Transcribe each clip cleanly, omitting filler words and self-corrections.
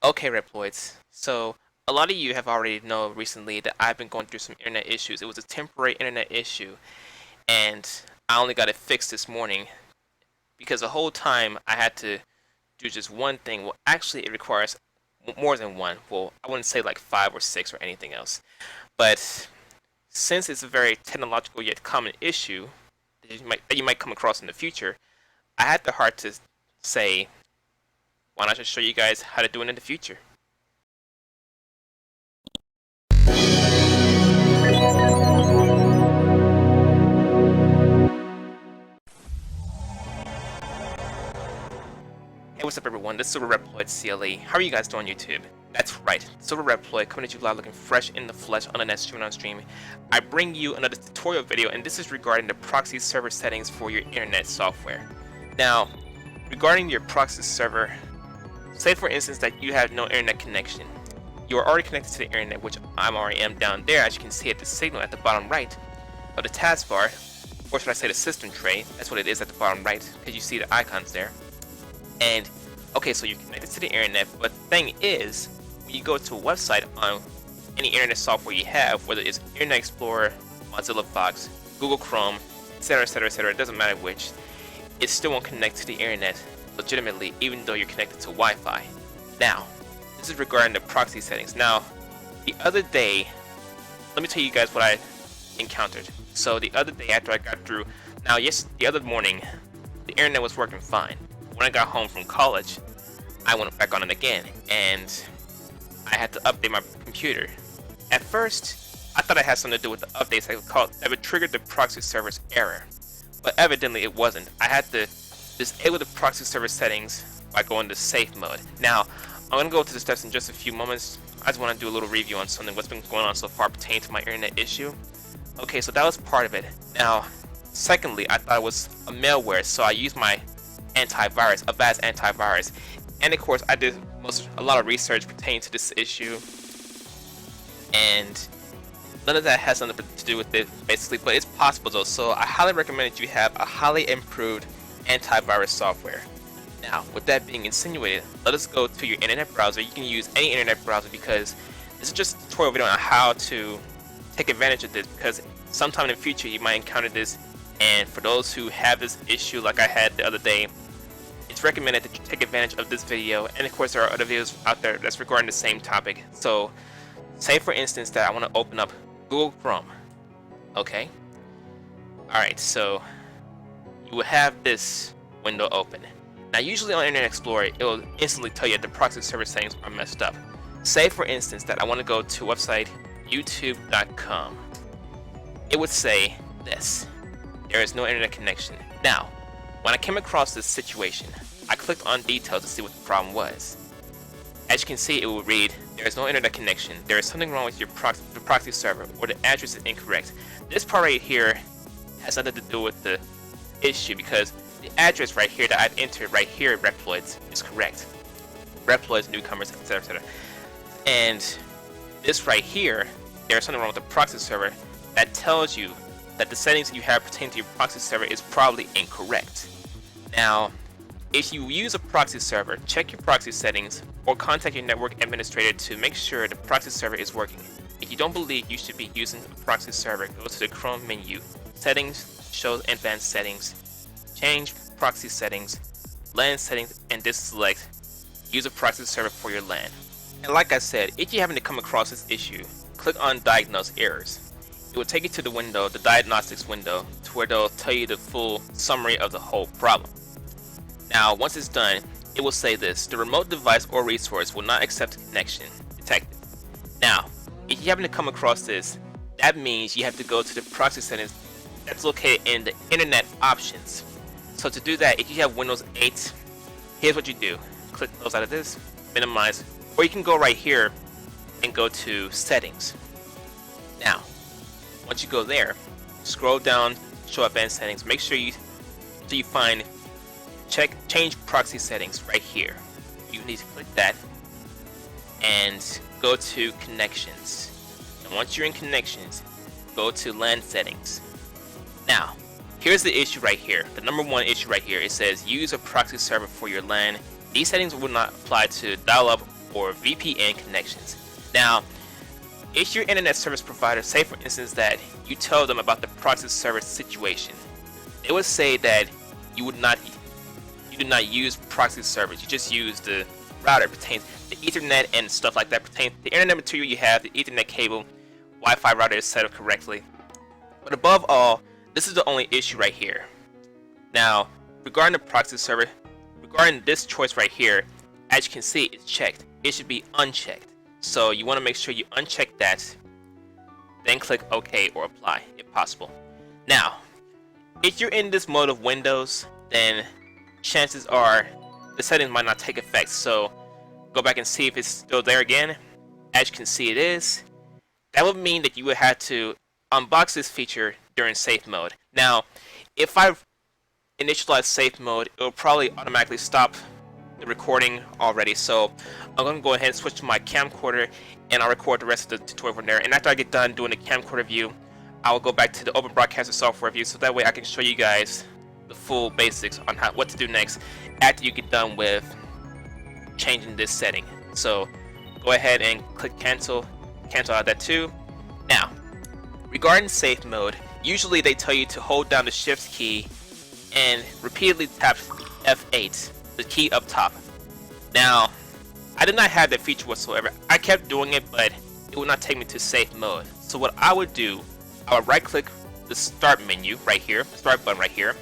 Okay, Reploids. So, a lot of you have already known recently that I've been going through some internet issues. It was a temporary internet issue, and I only got it fixed this morning because the whole time I had to do just one thing. Well, actually, it requires more than one. Well, I wouldn't say like five or six or anything else. But since it's a very technological yet common issue that you might come across in the future, I had the heart to say, why not just show you guys how to do it in the future? Hey, what's up everyone? This is Silver Reploid CLE. How are you guys doing, YouTube? That's right, Silver Reploid coming at you live looking fresh in the flesh on the net streaming on stream. I bring you another tutorial video, and this is regarding the proxy server settings for your internet software. Now, regarding your proxy server, say for instance that you have no internet connection. You are already connected to the internet, which I already am down there, as you can see at the signal at the bottom right of the taskbar, or should I say the system tray. That's what it is at the bottom right, because you see the icons there. And okay, so you're connected to the internet, but the thing is, when you go to a website on any internet software you have, whether it's Internet Explorer, Mozilla Fox, Google Chrome, etc., etc., etc., it doesn't matter which, it still won't connect to the internet legitimately, even though you're connected to Wi-Fi. Now, this is regarding the proxy settings. Now, the other day, let me tell you guys what I encountered. So the other day after I got through, the other morning, the internet was working fine. When I got home from college, I went back on it again, and I had to update my computer. At first, I thought it had something to do with the updates that would trigger the proxy server's error, but evidently it wasn't. I had to disable the proxy server settings by going to safe mode. Now, I'm going to go to the steps in just a few moments. I just want to do a little review on what's been going on so far pertaining to my internet issue. Okay, so that was part of it. Now, secondly, I thought it was a malware, so I used my antivirus, a bad antivirus, and of course I did a lot of research pertaining to this issue, and none of that has something to do with it basically, but it's possible though, so I highly recommend that you have a highly improved antivirus software. Now, with that being insinuated, let us go to your internet browser. You can use any internet browser because this is just a tutorial video on how to take advantage of this, because sometime in the future you might encounter this. And for those who have this issue like I had the other day, it's recommended that you take advantage of this video, and of course there are other videos out there that's regarding the same topic. So say for instance that I want to open up Google Chrome. Okay, alright, so you will have this window open. Now usually on Internet Explorer it will instantly tell you that the proxy server settings are messed up. Say for instance that I want to go to website youtube.com. It would say this: there is no internet connection. Now, when I came across this situation, I clicked on details to see what the problem was. As you can see, it will read, there is no internet connection, there is something wrong with your proxy server, or the address is incorrect. This part right here has nothing to do with the issue, because the address right here that I've entered right here at Reploids is correct. Reploids, newcomers, etc., etc. And this right here, there's something wrong with the proxy server, that tells you that the settings that you have pertaining to your proxy server is probably incorrect. Now, if you use a proxy server, check your proxy settings or contact your network administrator to make sure the proxy server is working. If you don't believe you should be using a proxy server, go to the Chrome menu, Settings, Show Advanced Settings, change Proxy Settings, LAN Settings, and select Use a proxy server for your LAN. And like I said, if you happen to come across this issue, click on Diagnose Errors. It will take you to the window, the diagnostics window, to where they'll tell you the full summary of the whole problem. Now, once it's done, it will say this: the remote device or resource will not accept connection detected. Now, if you happen to come across this, that means you have to go to the proxy settings that's located in the Internet Options. So to do that, if you have Windows 8, here's what you do. Click close out of this, minimize, or you can go right here and go to Settings. Now, once you go there, scroll down, show advanced settings, make sure you find change proxy settings right here. You need to click that and go to connections. And once you're in connections, go to LAN settings. Now, here's the issue right here. The number one issue right here, it says use a proxy server for your LAN. These settings will not apply to dial-up or VPN connections. Now, if your internet service provider, say for instance that you tell them about the proxy service situation, they would say that you do not use proxy servers, you just use the router pertains the Ethernet and stuff like that pertains the internet material you have, the Ethernet cable, Wi-Fi router is set up correctly. But above all, this is the only issue right here. Now, regarding the proxy server, regarding this choice right here, as you can see, it's checked. It should be unchecked. So you want to make sure you uncheck that, then click OK or apply if possible. Now, if you're in this mode of Windows, then chances are the settings might not take effect. So go back and see if it's still there again. As you can see, it is. That would mean that you would have to unbox this feature during safe mode. Now, if I initialize safe mode, it will probably automatically stop the recording already. So I'm going to go ahead and switch to my camcorder and I'll record the rest of the tutorial from there. And after I get done doing the camcorder view, I will go back to the Open Broadcaster software view, so that way I can show you guys the full basics on what to do next after you get done with changing this setting. So go ahead and click cancel out that too. Now, regarding safe mode, usually they tell you to hold down the shift key and repeatedly tap F8, the key up top. Now, I did not have that feature whatsoever. I kept doing it, but it would not take me to safe mode. So what I would do, I would right click the start menu right here, start button right here,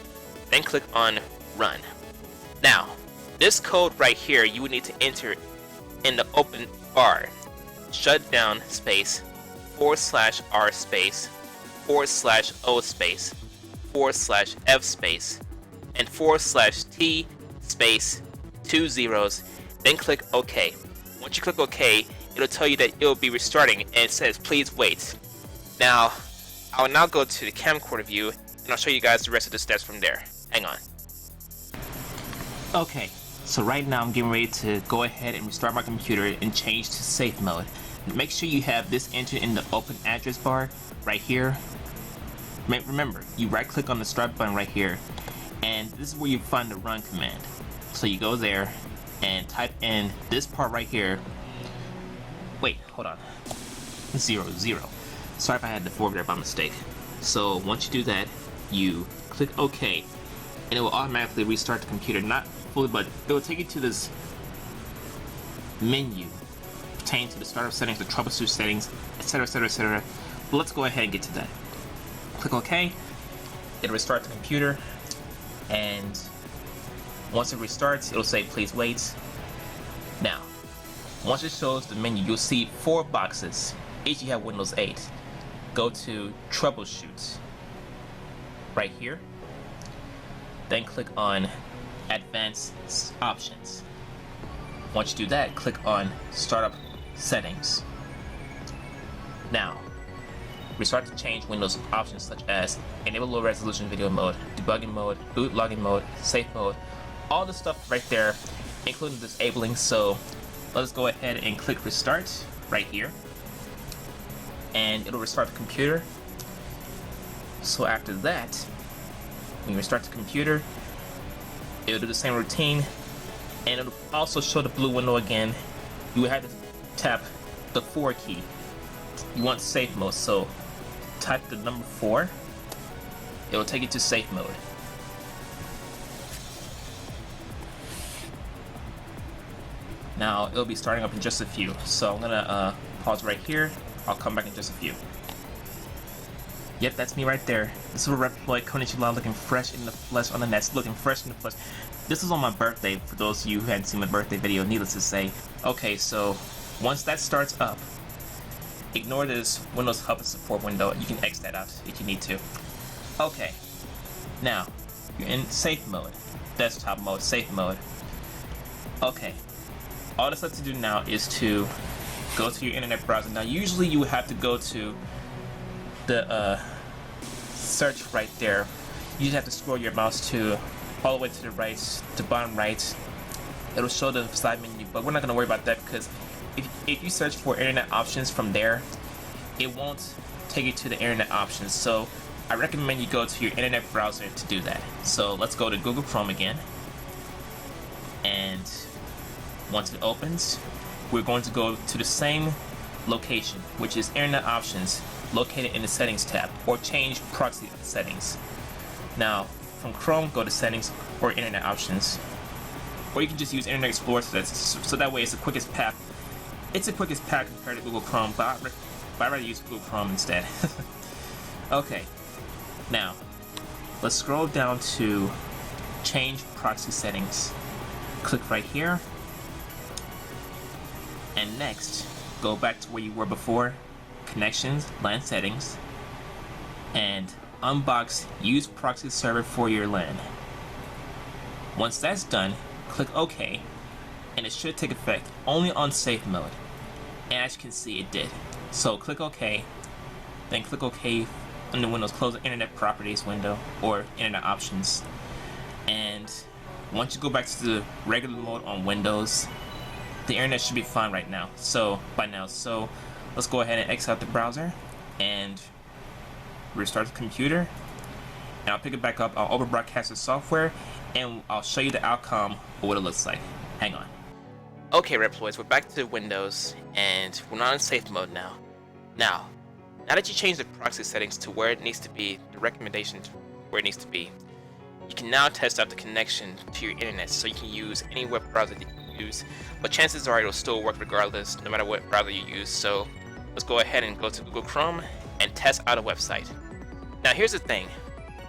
then click on run. Now, this code right here, you would need to enter in the open bar, shutdown space, /R space, /O space, /F space, and /T space, 2 zeros, then click OK. Once you click OK, it'll tell you that it'll be restarting and it says please wait. Now, I will now go to the camcorder view and I'll show you guys the rest of the steps from there. Hang on. Okay, so right now I'm getting ready to go ahead and restart my computer and change to safe mode. Make sure you have this entered in the open address bar right here. Remember, you right click on the start button right here, and this is where you find the run command. So you go there and type in this part right here. Wait, hold on. 0, 0. Sorry if I had the forward there by mistake. So once you do that, you click OK, and it will automatically restart the computer. Not fully, but it will take you to this menu pertaining to the startup settings, the troubleshoot settings, etc, etc, etc. But let's go ahead and get to that. Click OK. It'll restart the computer, and once it restarts, it'll say please wait. Now, once it shows the menu, you'll see 4 boxes. If you have Windows 8, go to troubleshoot right here, then click on advanced options. Once you do that, click on startup settings. Now, restart to change Windows options such as enable low resolution video mode, debugging mode, boot logging mode, safe mode, all the stuff right there, including disabling. So let's go ahead and click restart right here, and it'll restart the computer. So after that, when you restart the computer, it'll do the same routine, and it'll also show the blue window again. You will have to tap the 4 key. You want safe mode, so type the number 4. It will take you to safe mode. Now it'll be starting up in just a few, so I'm gonna pause right here. I'll come back in just a few. Yep, that's me right there. This is Reploid Konnichiwa, looking fresh in the flesh on the nets, looking fresh in the flesh. This was on my birthday, for those of you who hadn't seen my birthday video, needless to say. Okay, so once that starts up, ignore this Windows Help and Support window. You can X that out if you need to. Okay, now you're in safe mode, desktop mode, safe mode. Okay, all that's left to do now is to go to your internet browser. Now usually you would have to go to the search right there. You just have to scroll your mouse to all the way to the right, to bottom right. It'll show the side menu, but we're not going to worry about that because if you search for internet options from there, it won't take you to the internet options. So I recommend you go to your internet browser to do that. So let's go to Google Chrome again, and once it opens, we're going to go to the same location, which is Internet Options, located in the Settings tab, or change Proxy settings. Now, from Chrome, go to Settings or Internet Options, or you can just use Internet Explorer, so that way it's the quickest path. It's the quickest path compared to Google Chrome, but I'd rather use Google Chrome instead. Okay, now let's scroll down to change proxy settings. Click right here, and next go back to where you were before, connections, LAN settings, and unbox use proxy server for your LAN. Once that's done, click OK, and it should take effect only on safe mode. And as you can see, it did. So click OK, then click OK on the Windows, close the Internet Properties window or Internet Options. And once you go back to the regular mode on Windows, the internet should be fine right now. So let's go ahead and exit out the browser and restart the computer. And I'll pick it back up. I'll open broadcast the software, and I'll show you the outcome of what it looks like. Hang on. Okay, Reploids, we're back to Windows, and we're not in safe mode now. Now that you changed the proxy settings to where it needs to be, the recommendation to where it needs to be, you can now test out the connection to your internet, so you can use any web browser that you use, but chances are it'll still work regardless, no matter what browser you use. So let's go ahead and go to Google Chrome and test out a website. Now here's the thing,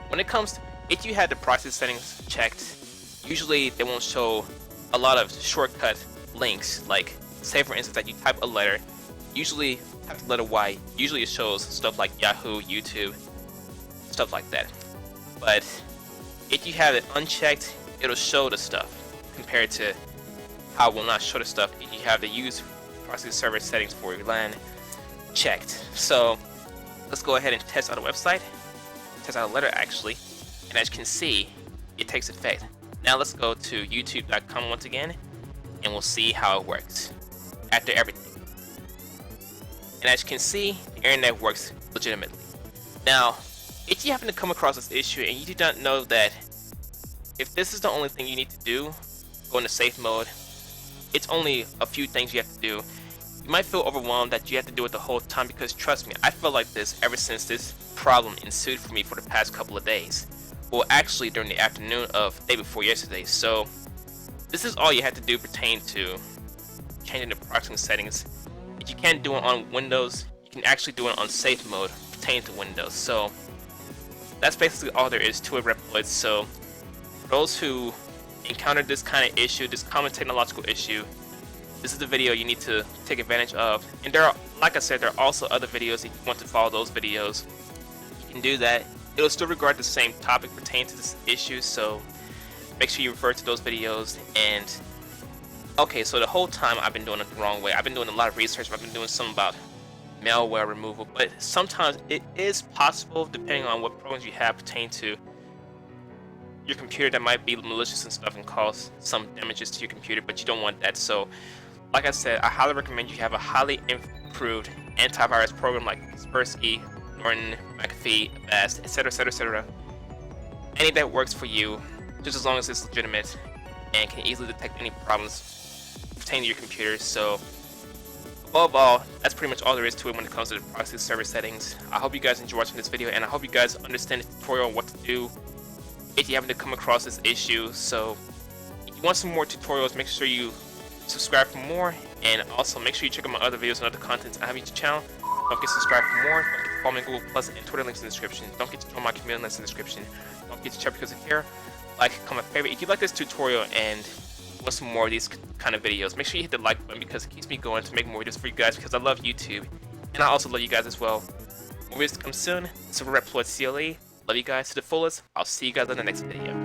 when it comes to, if you had the proxy settings checked, usually they won't show a lot of shortcut links. Like, say for instance that you type a letter, usually type the letter Y, usually it shows stuff like Yahoo, YouTube, stuff like that. But if you have it unchecked, it'll show the stuff, compared to how it will not show the stuff if you have the use proxy server settings for your LAN checked. So let's go ahead and test out a website, test out a letter actually, and as you can see, it takes effect. Now let's go to youtube.com once again, and we'll see how it works after everything. And as you can see, the internet works legitimately. Now, if you happen to come across this issue and you do not know that if this is the only thing you need to do, go into safe mode, it's only a few things you have to do. You might feel overwhelmed that you have to do it the whole time, because trust me, I felt like this ever since this problem ensued for me for the past couple of days. Well, actually during the afternoon of the day before yesterday. So this is all you have to do pertain to changing the proxy settings. If you can't do it on Windows, you can actually do it on safe mode pertaining to Windows. So that's basically all there is to it, Reploids. So for those who encountered this kind of issue, this common technological issue, this is the video you need to take advantage of. And there are, like I said, there are also other videos. If you want to follow those videos, you can do that. It'll still regard the same topic pertaining to this issue, so make sure you refer to those videos. And okay, so the whole time I've been doing it the wrong way. I've been doing a lot of research. I've been doing some about malware removal, but sometimes it is possible, depending on what programs you have pertaining to your computer, that might be malicious and stuff and cause some damages to your computer, but you don't want that. So like I said, I highly recommend you have a highly improved antivirus program like Kaspersky, Norton, McAfee, Avast, etc, etc, etc. Any that works for you, just as long as it's legitimate and can easily detect any problems pertaining to your computer. So above all, that's pretty much all there is to it when it comes to the proxy server settings. I hope you guys enjoy watching this video, and I hope you guys understand the tutorial on what to do if you happen to come across this issue. So if you want some more tutorials, make sure you subscribe for more, and also make sure you check out my other videos and other contents I have on YouTube channel. Don't forget to subscribe for more. Don't forget to follow me on Google Plus and Twitter, links in the description. Don't forget to join my community, links in the description. Don't forget to check because of here. Like, comment, favorite. If you like this tutorial and want some more of these kind of videos, make sure you hit the like button, because it keeps me going to make more videos for you guys, because I love YouTube and I also love you guys as well. More videos to come soon. Super Reploid CLE. Love you guys to the fullest. I'll see you guys in the next video.